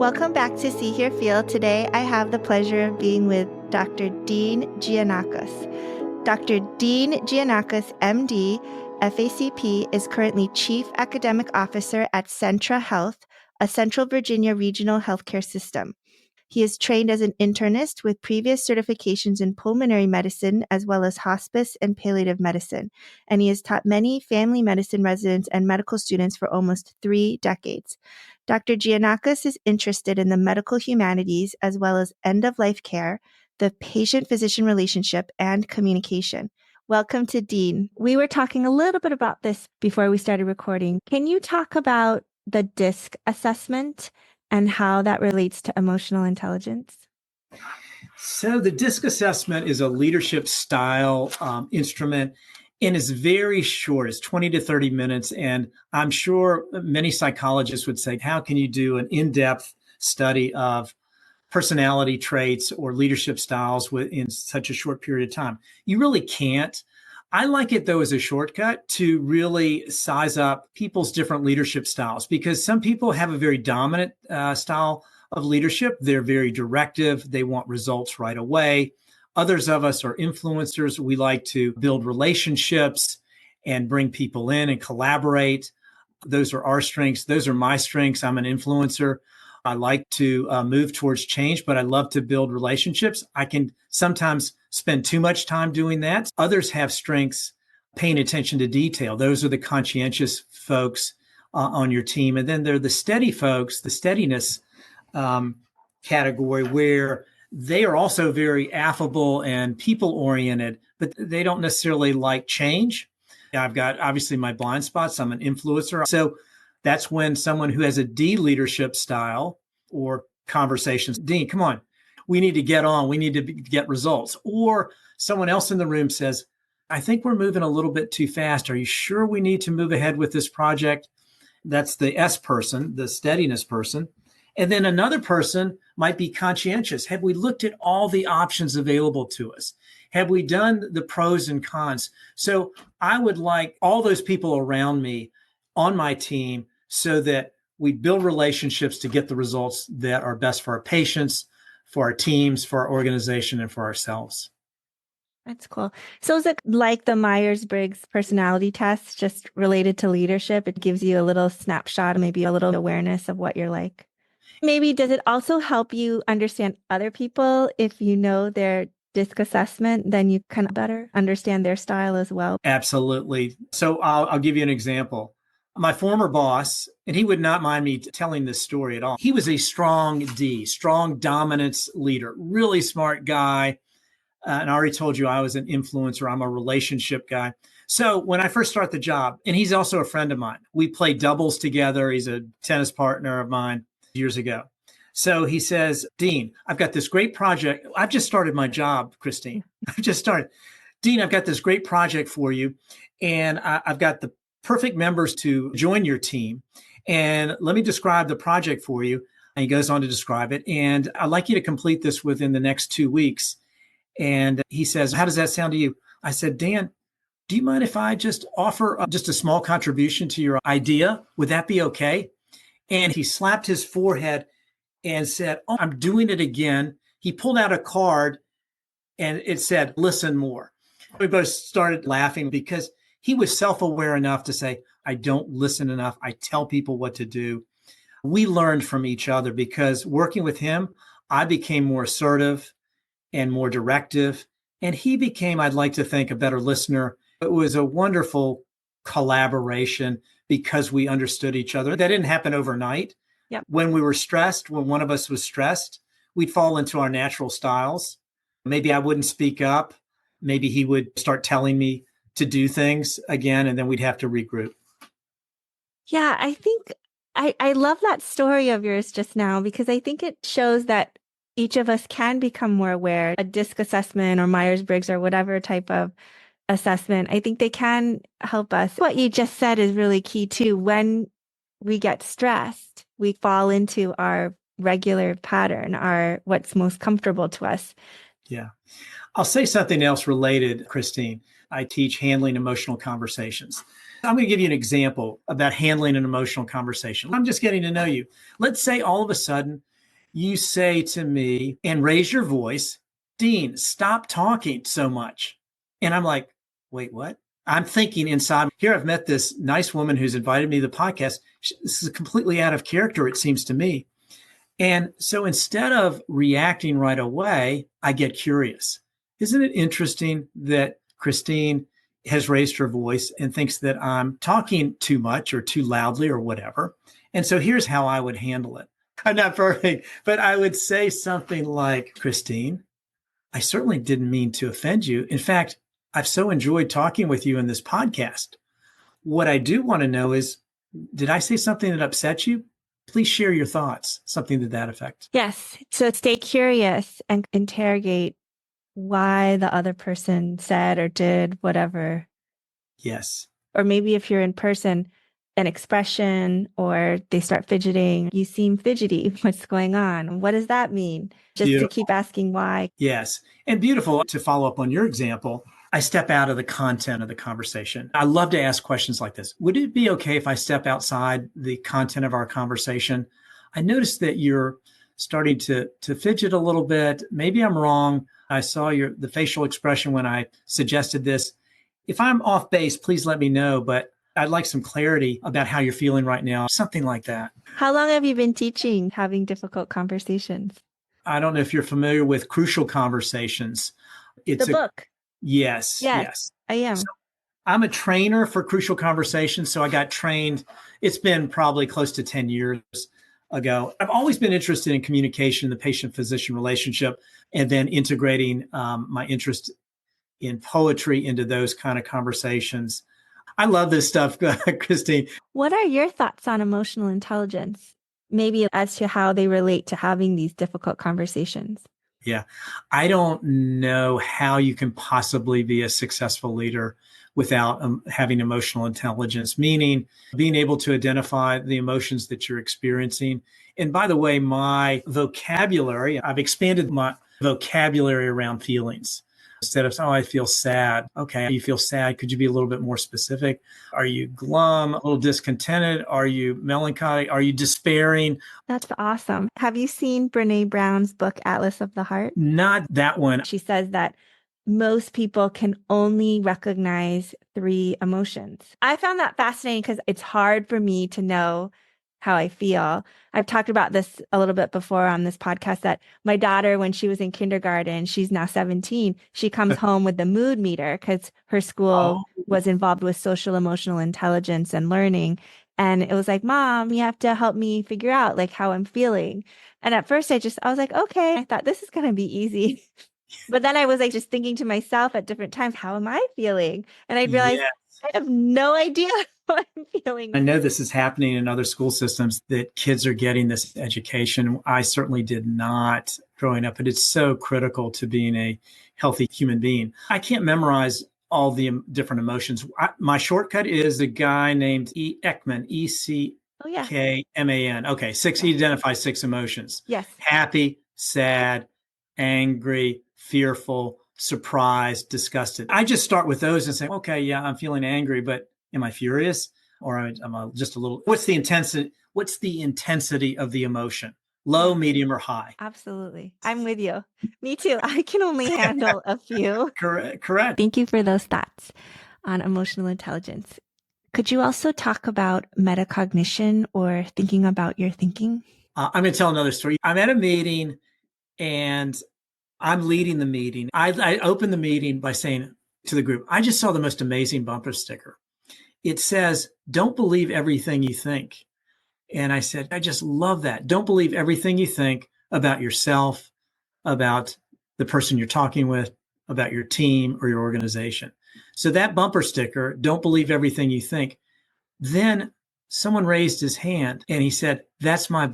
Welcome back to See, Hear, Feel. Today, I have the pleasure of being with Dr. Dean Gianakos. Dr. Dean Gianakos, MD, FACP, is currently Chief Academic Officer at Centra Health, a Central Virginia regional healthcare system. He is trained as an internist with previous certifications in pulmonary medicine as well as hospice and palliative medicine, and he has taught many family medicine residents and medical students for almost 3 decades. Dr. Gianakos is interested in the medical humanities as well as end-of-life care, the patient-physician relationship, and communication. Welcome to Dean. We were talking a little bit about this before we started recording. Can you talk about the DISC assessment and how that relates to emotional intelligence? So the DISC assessment is a leadership style instrument and is very short. It's 20 to 30 minutes. And I'm sure many psychologists would say, how can you do an in-depth study of personality traits or leadership styles in such a short period of time? You really can't. I like it, though, as a shortcut to really size up people's different leadership styles, because some people have a very dominant style of leadership. They're very directive. They want results right away. Others of us are influencers. We like to build relationships and bring people in and collaborate. Those are our strengths. Those are my strengths. I'm an influencer. I like to move towards change, but I love to build relationships. I can sometimes spend too much time doing that. Others have strengths paying attention to detail. Those are the conscientious folks on your team. And then there are the steady folks, the steadiness category, where they are also very affable and people-oriented, but they don't necessarily like change. I've got obviously my blind spots. I'm an influencer. So that's when someone who has a D leadership style or conversations, Dean, come on, we need to get on. We need to get results. Or someone else in the room says, I think we're moving a little bit too fast. Are you sure we need to move ahead with this project? That's the S person, the steadiness person. And then another person might be conscientious. Have we looked at all the options available to us? Have we done the pros and cons? So I would like all those people around me on my team so that we build relationships to get the results that are best for our patients, for our teams, for our organization, and for ourselves. That's cool. So is it like the Myers-Briggs personality test, just related to leadership? It gives you a little snapshot, maybe a little awareness of what you're like. Maybe does it also help you understand other people? If you know their DISC assessment, then you can better understand their style as well. Absolutely. So I'll give you an example. My former boss, and he would not mind me telling this story at all. He was a strong D, strong dominance leader, really smart guy. And I already told you I was an influencer. I'm a relationship guy. So when I first start the job, and he's also a friend of mine, we play doubles together. He's a tennis partner of mine years ago. So he says, Dean, I've got this great project. I've just started my job, Christine. I've just started. Dean, I've got this great project for you. And I've got the perfect members to join your team. And let me describe the project for you. And he goes on to describe it. And I'd like you to complete this within the next 2 weeks. And he says, how does that sound to you? I said, Dan, do you mind if I just offer just a small contribution to your idea? Would that be okay? And he slapped his forehead and said, oh, I'm doing it again. He pulled out a card and it said, listen more. We both started laughing because he was self-aware enough to say, I don't listen enough. I tell people what to do. We learned from each other because working with him, I became more assertive and more directive. And he became, I'd like to think, a better listener. It was a wonderful collaboration because we understood each other. That didn't happen overnight. Yep. When we were stressed, when one of us was stressed, we'd fall into our natural styles. Maybe I wouldn't speak up. Maybe he would start telling me to do things again, and then we'd have to regroup. Yeah, I think I love that story of yours just now, because I think it shows that each of us can become more aware. A DISC assessment or Myers-Briggs or whatever type of assessment, I think they can help us. What you just said is really key too. When we get stressed, we fall into our regular pattern, what's most comfortable to us. Yeah. I'll say something else related, Christine. I teach handling emotional conversations. I'm going to give you an example about handling an emotional conversation. I'm just getting to know you. Let's say all of a sudden you say to me and raise your voice, Dean, stop talking so much. And I'm like, wait, what? I'm thinking inside here, I've met this nice woman who's invited me to the podcast. This is completely out of character, it seems to me. And so instead of reacting right away, I get curious. Isn't it interesting that Christine has raised her voice and thinks that I'm talking too much or too loudly or whatever? And so here's how I would handle it. I'm not perfect, but I would say something like, Christine, I certainly didn't mean to offend you. In fact, I've so enjoyed talking with you in this podcast. What I do want to know is, did I say something that upset you? Please share your thoughts, something to that effect. Yes. So stay curious and interrogate why the other person said or did whatever. Yes. Or maybe if you're in person, an expression or they start fidgeting, you seem fidgety. What's going on? What does that mean? Just Beautiful. to keep asking why. Yes. And beautiful, to follow up on your example, I step out of the content of the conversation. I love to ask questions like this. Would it be okay if I step outside the content of our conversation? I noticed that you're starting to fidget a little bit. Maybe I'm wrong. I saw the facial expression when I suggested this. If I'm off base, please let me know, but I'd like some clarity about how you're feeling right now, something like that. How long have you been teaching having difficult conversations? I don't know if you're familiar with Crucial Conversations. It's the book. Yes. I am. So I'm a trainer for Crucial Conversations. So I got trained. It's been probably close to 10 years ago. I've always been interested in communication, the patient-physician relationship, and then integrating my interest in poetry into those kind of conversations. I love this stuff, Christine. What are your thoughts on emotional intelligence? Maybe as to how they relate to having these difficult conversations. Yeah. I don't know how you can possibly be a successful leader without having emotional intelligence, meaning being able to identify the emotions that you're experiencing. And by the way, my vocabulary, I've expanded my vocabulary around feelings. Instead of, oh, I feel sad. Okay, you feel sad. Could you be a little bit more specific? Are you glum, a little discontented? Are you melancholy? Are you despairing? That's awesome. Have you seen Brene Brown's book, Atlas of the Heart? Not that one. She says that most people can only recognize 3 emotions. I found that fascinating because it's hard for me to know how I feel. I've talked about this a little bit before on this podcast, that my daughter, when she was in kindergarten, she's now 17, she comes home with the mood meter because her school was involved with social emotional intelligence and learning. And it was like, Mom, you have to help me figure out like how I'm feeling. And at first I was like, okay, I thought this is going to be easy. But then I was like just thinking to myself at different times, how am I feeling? And I realized I have no idea how I'm feeling. I know this is happening in other school systems, that kids are getting this education. I certainly did not growing up, but it's so critical to being a healthy human being. I can't memorize all the different emotions. My shortcut is a guy named Ekman, Eckman. Okay, he identifies 6 emotions. Yes. Happy, sad, angry, fearful, surprised, disgusted. I just start with those and say, okay, yeah, I'm feeling angry, but am I furious? Or am I just a little, what's the intensity of the emotion? Low, medium, or high? Absolutely. I'm with you. Me too. I can only handle a few. Correct. Thank you for those thoughts on emotional intelligence. Could you also talk about metacognition or thinking about your thinking? I'm going to tell another story. I'm at a meeting and I'm leading the meeting. I open the meeting by saying to the group, I just saw the most amazing bumper sticker. It says, don't believe everything you think. And I said, I just love that. Don't believe everything you think about yourself, about the person you're talking with, about your team or your organization. So that bumper sticker, don't believe everything you think. Then someone raised his hand and he said, that's my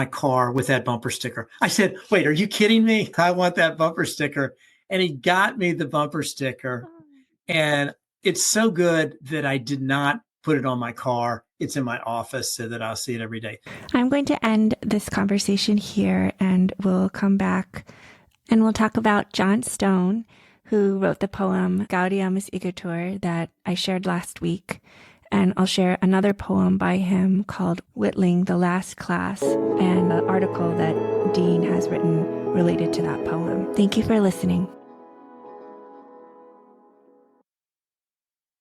car with that bumper sticker. I said, wait, are you kidding me? I want that bumper sticker. And he got me the bumper sticker. And it's so good that I did not put it on my car. It's in my office so that I'll see it every day. I'm going to end this conversation here and we'll come back and we'll talk about John Stone, who wrote the poem Gaudiamus Igitur that I shared last week. And I'll share another poem by him called Whittling the Last Class, and an article that was written related to that poem. Thank you for listening.